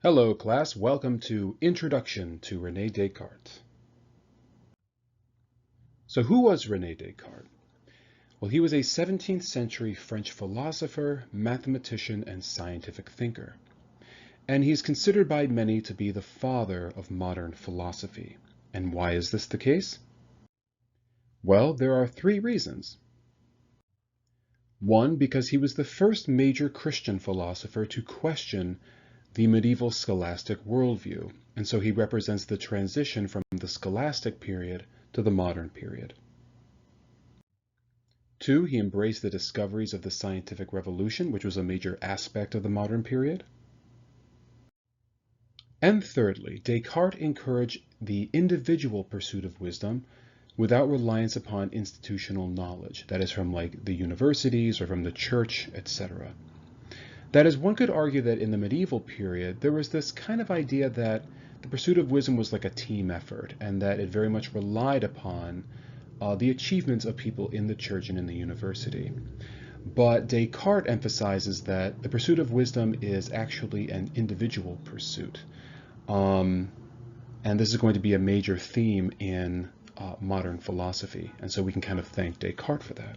Hello class, welcome to Introduction to Rene Descartes. So who was Rene Descartes? Well, he was a 17th century French philosopher, mathematician, and scientific thinker. And he's considered by many to be the father of modern philosophy. And why is this the case? Well, there are three reasons. One, because he was the first major Christian philosopher to question the medieval scholastic worldview, and so he represents the transition from the scholastic period to the modern period. Two, he embraced the discoveries of the scientific revolution, which was a major aspect of the modern period. And thirdly, Descartes encouraged the individual pursuit of wisdom without reliance upon institutional knowledge, that is from like the universities or from the church, etc. That is, one could argue that in the medieval period, there was this kind of idea that the pursuit of wisdom was like a team effort, and that it very much relied upon the achievements of people in the church and in the university. But Descartes emphasizes that the pursuit of wisdom is actually an individual pursuit. And this is going to be a major theme in modern philosophy, and so we can kind of thank Descartes for that.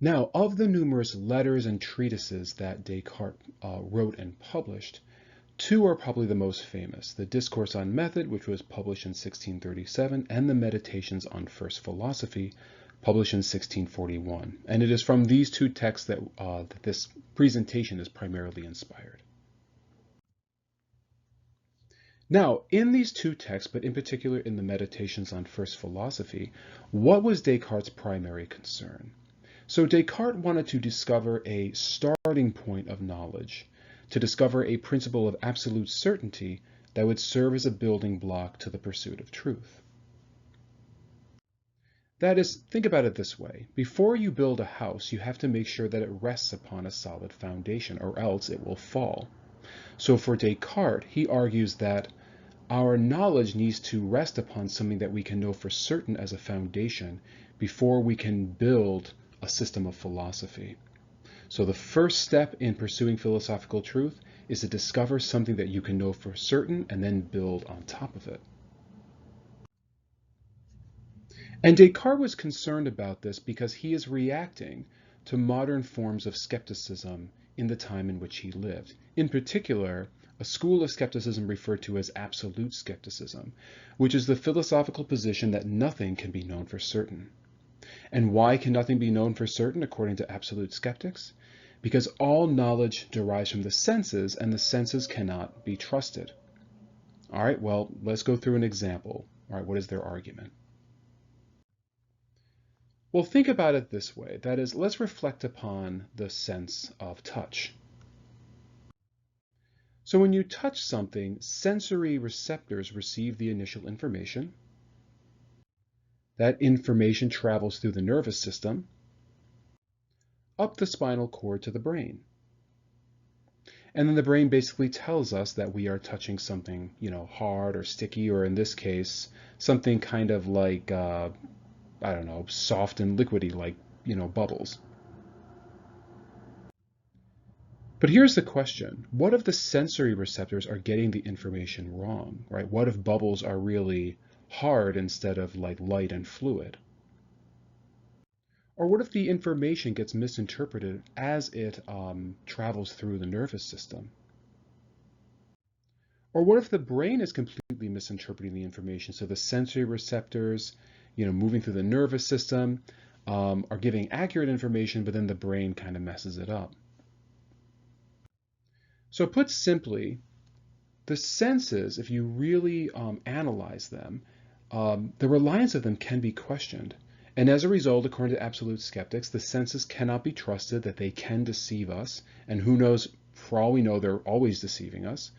Now, of the numerous letters and treatises that Descartes wrote and published, two are probably the most famous: the Discourse on Method, which was published in 1637, and the Meditations on First Philosophy, published in 1641. And it is from these two texts that this presentation is primarily inspired. Now, in these two texts, but in particular in the Meditations on First Philosophy, what was Descartes' primary concern? So Descartes wanted to discover a starting point of knowledge, to discover a principle of absolute certainty that would serve as a building block to the pursuit of truth. That is, think about it this way. Before you build a house, you have to make sure that it rests upon a solid foundation, or else it will fall. So for Descartes, he argues that our knowledge needs to rest upon something that we can know for certain as a foundation before we can build a system of philosophy. So the first step in pursuing philosophical truth is to discover something that you can know for certain and then build on top of it. And Descartes was concerned about this because he is reacting to modern forms of skepticism in the time in which he lived. In particular, a school of skepticism referred to as absolute skepticism, which is the philosophical position that nothing can be known for certain. And why can nothing be known for certain according to absolute skeptics? Because all knowledge derives from the senses, and the senses cannot be trusted. All right, well, let's go through an example. All right, what is their argument? Well, think about it this way. That is, let's reflect upon the sense of touch. So when you touch something, sensory receptors receive the initial information. That information travels through the nervous system, up the spinal cord to the brain. And then the brain basically tells us that we are touching something, hard or sticky, or in this case, something kind of like, I don't know, soft and liquidy, like, bubbles. But here's the question. What if the sensory receptors are getting the information wrong, right? What if bubbles are really hard instead of like light and fluid? Or what if the information gets misinterpreted as it travels through the nervous system? Or what if the brain is completely misinterpreting the information? So the sensory receptors, moving through the nervous system, are giving accurate information, but then the brain kind of messes it up. So put simply, the senses, if you really analyze them, the reliance of them can be questioned. And as a result, according to absolute skeptics, the senses cannot be trusted, that they can deceive us. And who knows, for all we know, they're always deceiving us.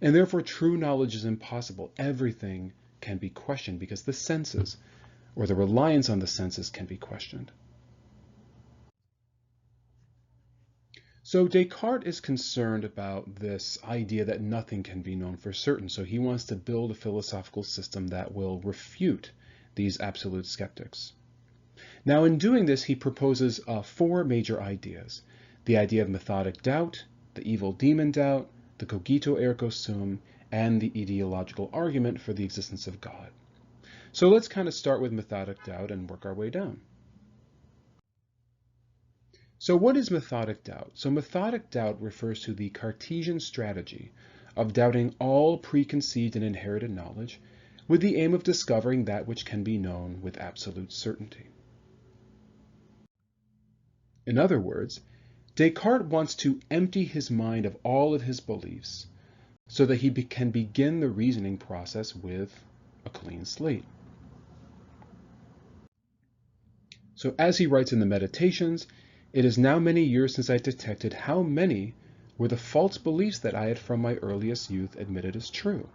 And therefore, true knowledge is impossible. Everything can be questioned because the senses, or the reliance on the senses, can be questioned. So Descartes is concerned about this idea that nothing can be known for certain. So he wants to build a philosophical system that will refute these absolute skeptics. Now, in doing this, he proposes four major ideas: the idea of methodic doubt, the evil demon doubt, the Cogito Ergo Sum, and the Eidological Argument for the existence of God. So let's kind of start with Methodic Doubt and work our way down. So what is Methodic Doubt? So Methodic Doubt refers to the Cartesian strategy of doubting all preconceived and inherited knowledge with the aim of discovering that which can be known with absolute certainty. In other words, Descartes wants to empty his mind of all of his beliefs so that he can begin the reasoning process with a clean slate. So as he writes in the Meditations, it is now many years since I detected how many were the false beliefs that I had from my earliest youth admitted as true.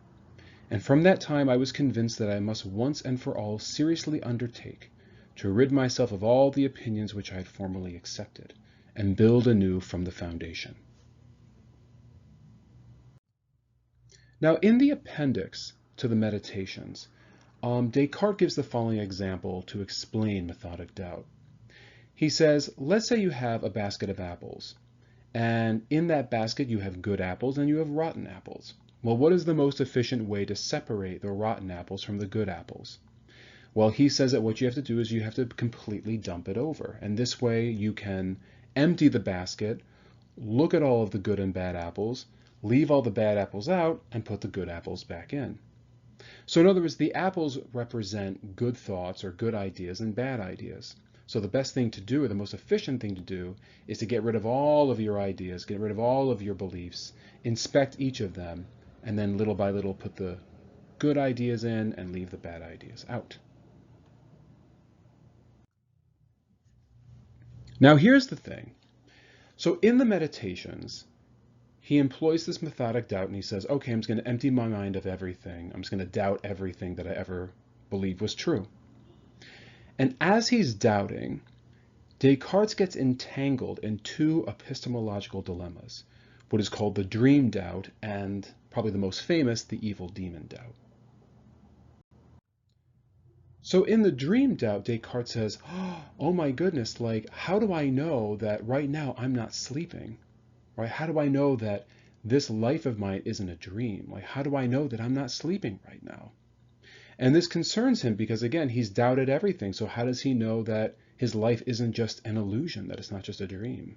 And from that time I was convinced that I must once and for all seriously undertake to rid myself of all the opinions which I had formerly accepted, and build anew from the foundation. Now in the appendix to the Meditations, Descartes gives the following example to explain Methodic Doubt. He says, let's say you have a basket of apples, and in that basket you have good apples and you have rotten apples. Well, what is the most efficient way to separate the rotten apples from the good apples? Well, he says that what you have to do is you have to completely dump it over, and this way you can empty the basket, look at all of the good and bad apples, leave all the bad apples out, and put the good apples back in. So in other words, the apples represent good thoughts or good ideas and bad ideas. So the best thing to do, or the most efficient thing to do, is to get rid of all of your ideas, get rid of all of your beliefs, inspect each of them, and then little by little put the good ideas in and leave the bad ideas out. Now here's the thing. So in the Meditations, he employs this methodic doubt and he says, okay, I'm just going to empty my mind of everything. I'm just going to doubt everything that I ever believed was true. And as he's doubting, Descartes gets entangled in two epistemological dilemmas, what is called the dream doubt and probably the most famous, the evil demon doubt. So in the dream doubt, Descartes says, oh my goodness, like, how do I know that right now I'm not sleeping? Right? How do I know that this life of mine isn't a dream? Like, how do I know that I'm not sleeping right now? And this concerns him because, again, he's doubted everything. So how does he know that his life isn't just an illusion, that it's not just a dream?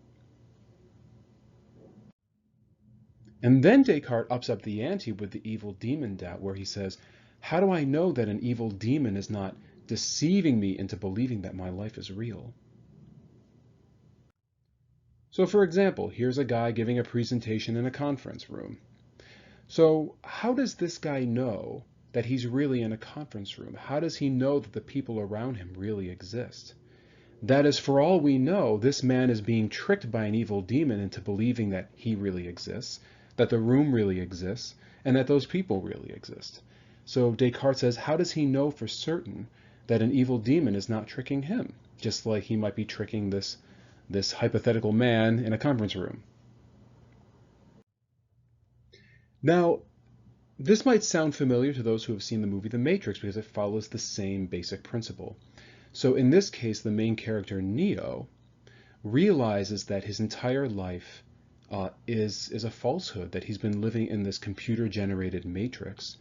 And then Descartes ups up the ante with the evil demon doubt, where he says, how do I know that an evil demon is not deceiving me into believing that my life is real? So for example, here's a guy giving a presentation in a conference room. So how does this guy know that he's really in a conference room? How does he know that the people around him really exist? That is, for all we know, this man is being tricked by an evil demon into believing that he really exists, that the room really exists, and that those people really exist. So Descartes says, how does he know for certain that an evil demon is not tricking him, just like he might be tricking this hypothetical man in a conference room? Now, this might sound familiar to those who have seen the movie The Matrix because it follows the same basic principle. So in this case, the main character, Neo, realizes that his entire life is a falsehood, that he's been living in this computer-generated matrix,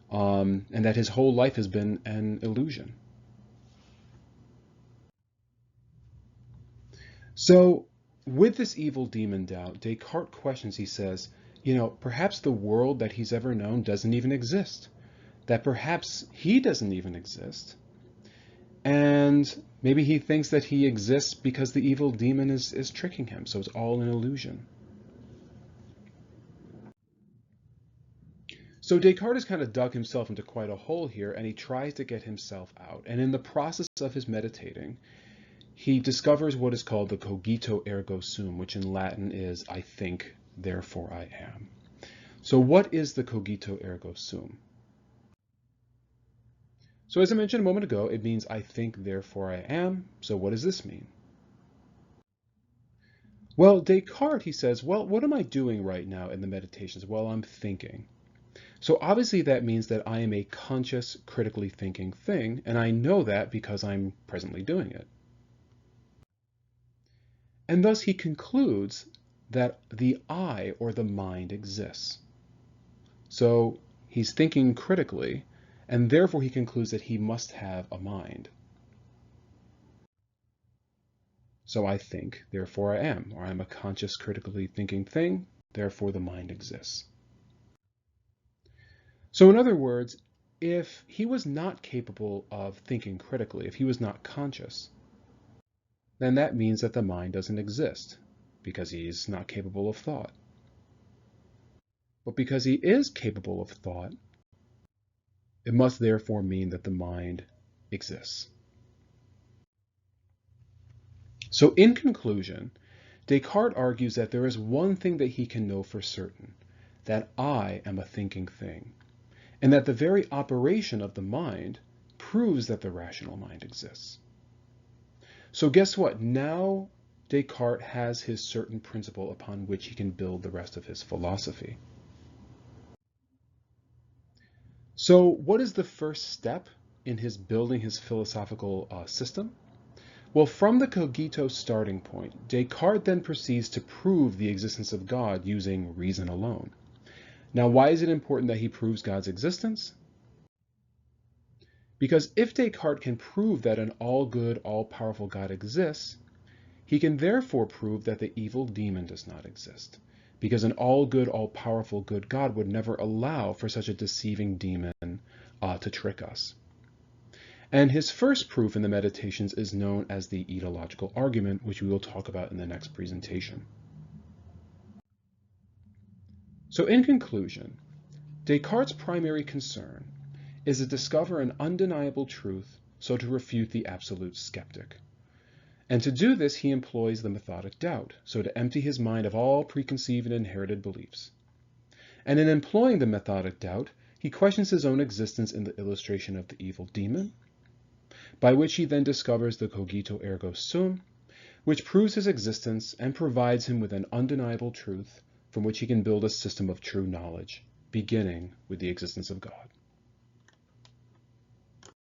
and that his whole life has been an illusion. So with this evil demon doubt, Descartes questions, he says, perhaps the world that he's ever known doesn't even exist, that perhaps he doesn't even exist, and maybe he thinks that he exists because the evil demon is tricking him, so it's all an illusion. So Descartes has kind of dug himself into quite a hole here, and he tries to get himself out. And in the process of his meditating, he discovers what is called the Cogito Ergo Sum, which in Latin is, I think, therefore I am. So what is the Cogito Ergo Sum? So as I mentioned a moment ago, it means I think, therefore I am. So what does this mean? Well, Descartes, he says, well, what am I doing right now in the meditations? Well, I'm thinking. So obviously that means that I am a conscious, critically thinking thing, and I know that because I'm presently doing it. And thus he concludes that the I, or the mind, exists. So he's thinking critically, and therefore he concludes that he must have a mind. So I think, therefore I am, or I'm a conscious, critically thinking thing, therefore the mind exists. So in other words, if he was not capable of thinking critically, if he was not conscious, then that means that the mind doesn't exist, because he's not capable of thought. But because he is capable of thought, it must therefore mean that the mind exists. So in conclusion, Descartes argues that there is one thing that he can know for certain, that I am a thinking thing, and that the very operation of the mind proves that the rational mind exists. So guess what? Now Descartes has his certain principle upon which he can build the rest of his philosophy. So what is the first step in his building his philosophical system? Well, from the cogito starting point, Descartes then proceeds to prove the existence of God using reason alone. Now, why is it important that he proves God's existence? Because if Descartes can prove that an all-good, all-powerful God exists, he can therefore prove that the evil demon does not exist, because an all-good, all-powerful good God would never allow for such a deceiving demon to trick us. And his first proof in the Meditations is known as the Eidological Argument, which we will talk about in the next presentation. So in conclusion, Descartes' primary concern is to discover an undeniable truth, so to refute the absolute skeptic. And to do this, he employs the methodic doubt, so to empty his mind of all preconceived and inherited beliefs. And in employing the methodic doubt, he questions his own existence in the illustration of the evil demon, by which he then discovers the Cogito Ergo Sum, which proves his existence and provides him with an undeniable truth from which he can build a system of true knowledge, beginning with the existence of God.